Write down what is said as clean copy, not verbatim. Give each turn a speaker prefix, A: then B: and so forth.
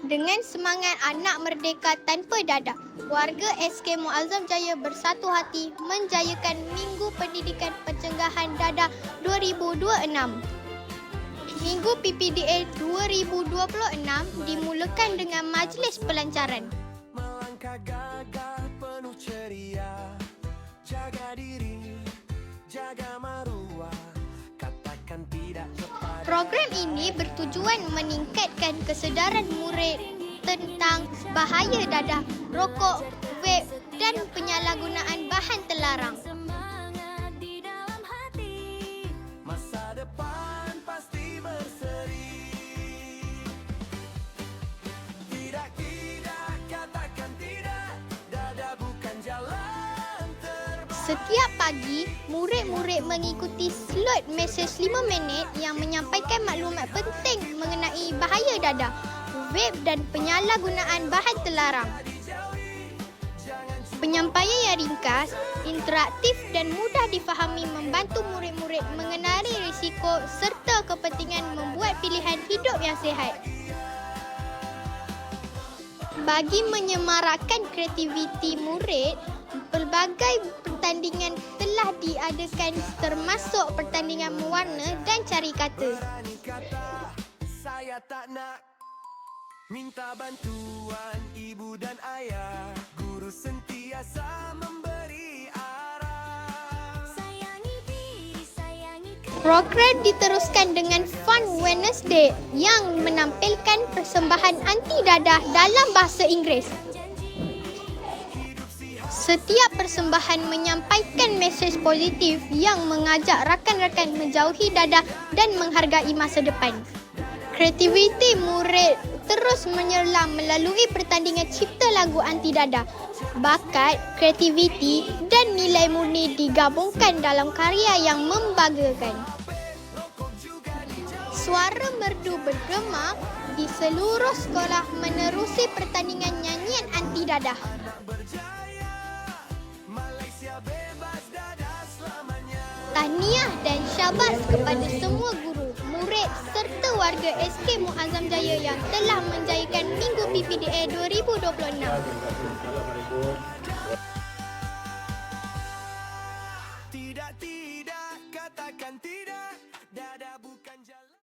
A: Dengan semangat anak merdeka tanpa dadah, warga SK Muazzam Jaya bersatu hati menjayakan Minggu Pendidikan Pencegahan Dadah 2026. Minggu PPDA 2026 dimulakan dengan majlis pelancaran.
B: Melangkah gagah penuh ceria, jaga diri, jaga maruah, katakan tidak kepada.
A: Program ini bertujuan meningkatkan kesedaran murid tentang bahaya dadah, rokok, vape dan penyalahgunaan bahan terlarang.
C: Semangat di dalam hati.
B: Masa depan pasti berseri. Tidak, tidak, katakan tidak, dadah bukan jalan terbaik.
A: Setiap pagi, murid-murid mengikuti slot mesej 5 minit yang menyampaikan maklumat penting mengenai bahaya dadah, vape dan penyalahgunaan bahan terlarang. Penyampaian yang ringkas, interaktif dan mudah difahami membantu murid-murid mengenali risiko serta kepentingan membuat pilihan hidup yang sihat. Bagi menyemarakkan kreativiti murid, pelbagai pertandingan telah diadakan termasuk pertandingan mewarna dan cari kata.
B: Berani kata, saya tak nak minta bantuan ibu dan ayah. Guru sentiasa memberi arah.
C: Sayangi diri, sayangi
A: Program diteruskan dengan Fun Wednesday yang menampilkan persembahan anti dadah dalam bahasa Inggeris. Setiap persembahan menyampaikan mesej positif yang mengajak rakan-rakan menjauhi dadah dan menghargai masa depan. Kreativiti murid terus menyerlam melalui pertandingan cipta lagu anti dadah. Bakat, kreativiti dan nilai murni digabungkan dalam karya yang membanggakan. Suara merdu bergema di seluruh sekolah menerusi pertandingan nyanyian anti dadah.
B: Malaysia bebas dadah selamanya.
A: Tahniah dan syabas kepada semua guru, murid serta warga SK Muazzam Jaya yang telah menjayakan Minggu PPDA 2026.